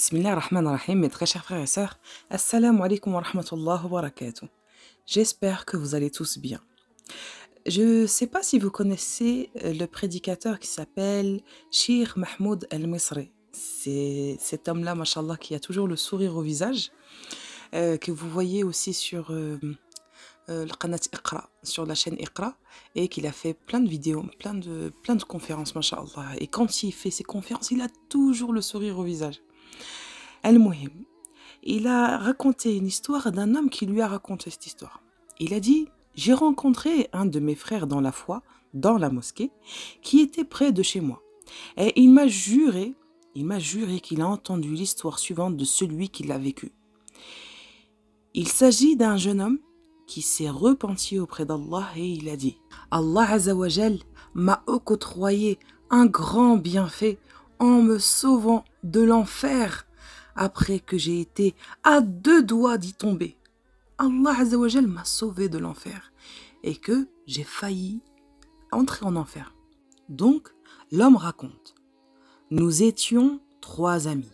Bismillah ar-Rahman ar-Rahim, mes très chers frères et sœurs, Assalamu alaikum wa rahmatullah wa barakatuh. J'espère que vous allez tous bien. Je ne sais pas si vous connaissez le prédicateur qui s'appelle Cheikh Mahmoud al-Misri. C'est cet homme-là, mashallah, qui a toujours le sourire au visage, que vous voyez aussi sur le Qanat Iqra, sur la chaîne Iqra, et qu'il a fait plein de vidéos, plein de conférences, mashallah. Et quand il fait ses conférences, il a toujours le sourire au visage. Al-Muhim, il a raconté une histoire d'un homme qui lui a raconté cette histoire. Il a dit: j'ai rencontré un de mes frères dans la foi, dans la mosquée, qui était près de chez moi. Et il m'a juré qu'il a entendu l'histoire suivante de celui qui l'a vécu. Il s'agit d'un jeune homme qui s'est repenti auprès d'Allah et il a dit: Allah Azzawajal m'a octroyé un grand bienfait en me sauvant de l'enfer après que j'ai été à 2 doigts d'y tomber. Allah Azzawajal m'a sauvé de l'enfer et que j'ai failli entrer en enfer. Donc, l'homme raconte: nous étions 3 amis.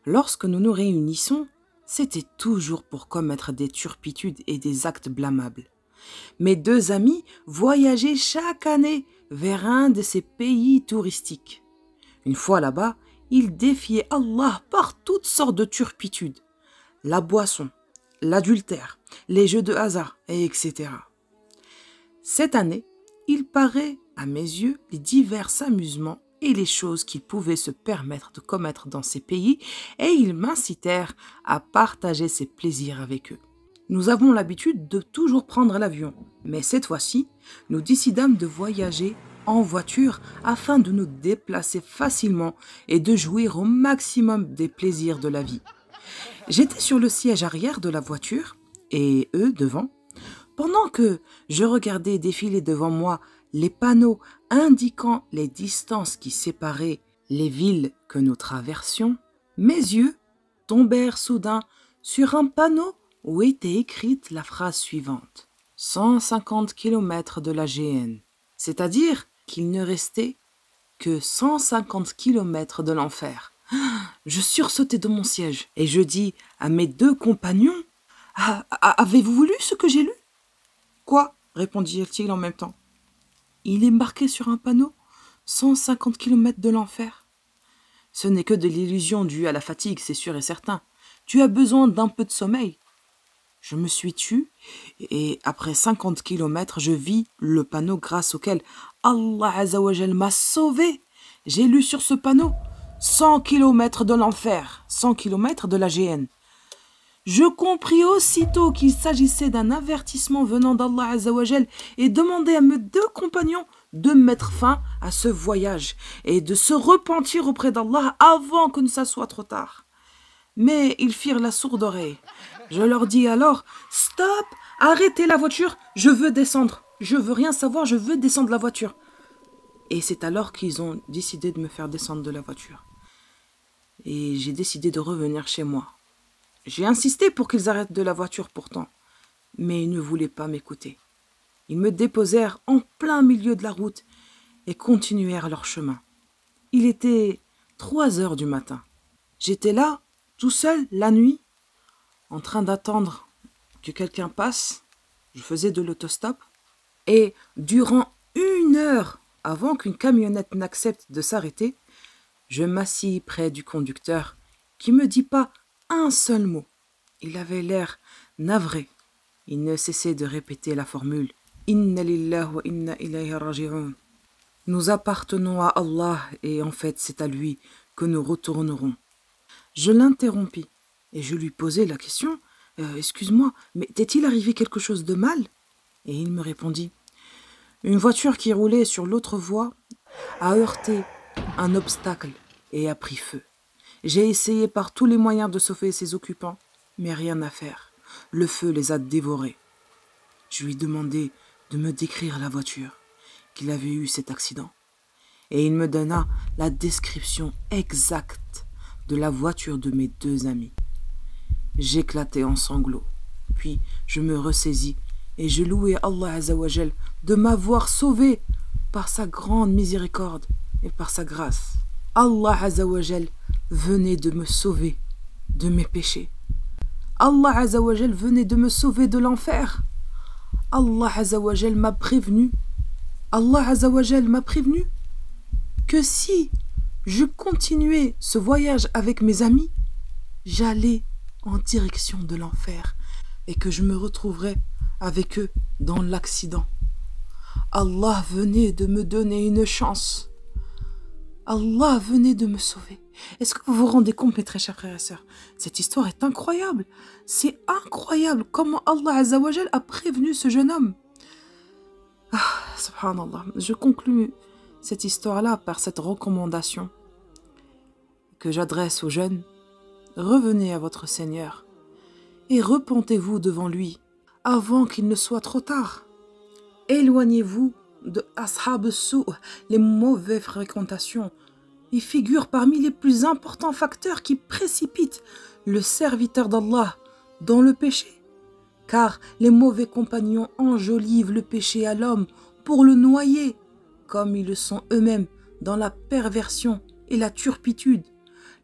Lorsque nous nous réunissons, c'était toujours pour commettre des turpitudes et des actes blâmables. Mes 2 amis voyageaient chaque année vers un de ces pays touristiques. Une fois là-bas, ils défiaient Allah par toutes sortes de turpitudes. La boisson, l'adultère, les jeux de hasard, etc. Cette année, il paraît, à mes yeux, les divers amusements et les choses qu'ils pouvaient se permettre de commettre dans ces pays, et ils m'incitèrent à partager ces plaisirs avec eux. Nous avons l'habitude de toujours prendre l'avion, mais cette fois-ci, nous décidâmes de voyager en voiture afin de nous déplacer facilement et de jouir au maximum des plaisirs de la vie. J'étais sur le siège arrière de la voiture et eux devant. Pendant que je regardais défiler devant moi les panneaux indiquant les distances qui séparaient les villes que nous traversions, mes yeux tombèrent soudain sur un panneau où était écrite la phrase suivante: 150 km de la GN, c'est-à-dire qu'il ne restait que 150 km de l'enfer. Je sursautai de mon siège et je dis à mes 2 compagnons: avez-vous lu ce que j'ai lu? Quoi? Répondit-il en même temps. Il est marqué sur un panneau 150 km de l'enfer. Ce n'est que de l'illusion due à la fatigue, c'est sûr et certain. Tu as besoin d'un peu de sommeil. Je me suis tue et après 50 km, je vis le panneau grâce auquel Allah Azzawajal m'a sauvé. J'ai lu sur ce panneau 100 km de l'enfer, 100 km de la GN. Je compris aussitôt qu'il s'agissait d'un avertissement venant d'Allah Azzawajal et demandai à mes 2 compagnons de mettre fin à ce voyage et de se repentir auprès d'Allah avant que ça soit trop tard. Mais ils firent la sourde oreille. Je leur dis alors: stop, arrêtez la voiture, je veux descendre. Je veux rien savoir, je veux descendre la voiture. Et c'est alors qu'ils ont décidé de me faire descendre de la voiture. Et j'ai décidé de revenir chez moi. J'ai insisté pour qu'ils arrêtent de la voiture pourtant, mais ils ne voulaient pas m'écouter. Ils me déposèrent en plein milieu de la route et continuèrent leur chemin. Il était 3 heures du matin. J'étais là, tout seul, la nuit, en train d'attendre que quelqu'un passe. Je faisais de l'autostop. Et durant 1 heure, avant qu'une camionnette n'accepte de s'arrêter, je m'assis près du conducteur qui ne me dit pas un seul mot. Il avait l'air navré. Il ne cessait de répéter la formule: Inna lillahi wa inna ilayhi raji'un. Nous appartenons à Allah et en fait c'est à lui que nous retournerons. Je l'interrompis et je lui posai la question: excuse-moi, mais t'est-il arrivé quelque chose de mal? Et il me répondit: une voiture qui roulait sur l'autre voie a heurté un obstacle et a pris feu. J'ai essayé par tous les moyens de sauver ses occupants, mais rien à faire. Le feu les a dévorés. Je lui demandai de me décrire la voiture qu'il avait eu cet accident. Et il me donna la description exacte de la voiture de mes 2 amis. J'éclatai en sanglots. Puis je me ressaisis et je louai Allah Azzawajal de m'avoir sauvé par sa grande miséricorde et par sa grâce. Allah Azzawajal venait de me sauver de mes péchés. Allah Azza wa Jal venait de me sauver de l'enfer. Allah Azza wa Jal m'a prévenu. Allah Azza wa Jal m'a prévenu que si je continuais ce voyage avec mes amis, j'allais en direction de l'enfer et que je me retrouverais avec eux dans l'accident. Allah venait de me donner une chance. Allah venait de me sauver. Est-ce que vous vous rendez compte, mes très chers frères et sœurs? Cette histoire est incroyable. C'est incroyable comment Allah Azza wa Jal a prévenu ce jeune homme. Subhanallah. Je conclus cette histoire-là par cette recommandation que j'adresse aux jeunes. Revenez à votre Seigneur et repentez-vous devant lui avant qu'il ne soit trop tard. Éloignez-vous de ashab as-su', les mauvaises fréquentations. Ils figurent parmi les plus importants facteurs qui précipitent le serviteur d'Allah dans le péché. Car les mauvais compagnons enjolivent le péché à l'homme pour le noyer, comme ils le sont eux-mêmes dans la perversion et la turpitude.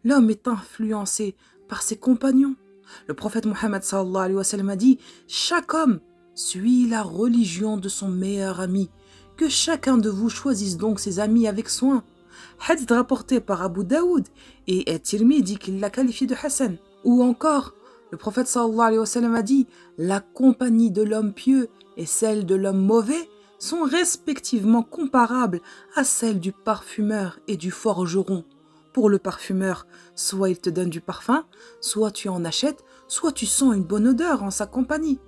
L'homme est influencé par ses compagnons. Le prophète Mohammed sallallahu alayhi wa sallam a dit « Chaque homme suit la religion de son meilleur ami. Que chacun de vous choisisse donc ses amis avec soin. » Hadith rapporté par Abu Daoud et Tirmidhi qui l'a qualifié de Hassan. Ou encore, le prophète sallallahu alayhi wa sallam a dit « La compagnie de l'homme pieux et celle de l'homme mauvais sont respectivement comparables à celle du parfumeur et du forgeron. Pour le parfumeur, soit il te donne du parfum, soit tu en achètes, soit tu sens une bonne odeur en sa compagnie.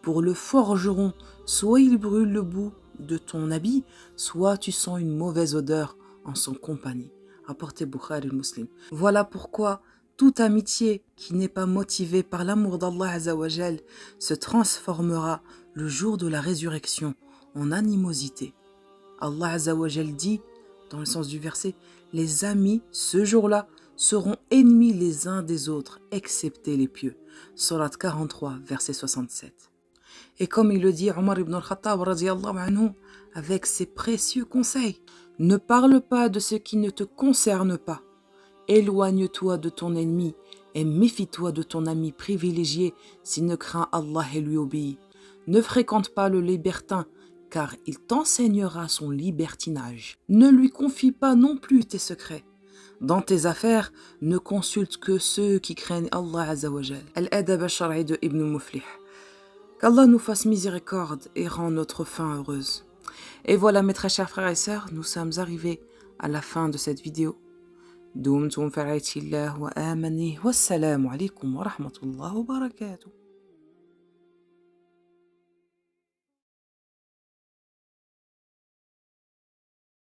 Pour le forgeron, soit il brûle le bout de ton habit, soit tu sens une mauvaise odeur en son compagnie. Rapporté Bukhari Muslim. Voilà pourquoi toute amitié qui n'est pas motivée par l'amour d'Allah Azza wa Jal se transformera le jour de la résurrection en animosité. Allah Azza wa Jal dit, dans le sens du verset, les amis, ce jour-là, seront ennemis les uns des autres, excepté les pieux. Surat 43, verset 67. Et comme il le dit Omar ibn al-Khattab radiyallahu anhu, avec ses précieux conseils, ne parle pas de ce qui ne te concerne pas. Éloigne-toi de ton ennemi et méfie-toi de ton ami privilégié s'il ne craint Allah et lui obéit. Ne fréquente pas le libertin, car il t'enseignera son libertinage. Ne lui confie pas non plus tes secrets. Dans tes affaires, ne consulte que ceux qui craignent Allah Azza wa Jal. Al-Adab al-Shar'i de Ibn Muflih. Qu'Allah nous fasse miséricorde et rend notre fin heureuse. Et voilà mes très chers frères et sœurs, nous sommes arrivés à la fin de cette vidéo. Dumtum fi 'aytillah wa amani. Wassalamu alaikum wa rahmatullahi wa barakatuh.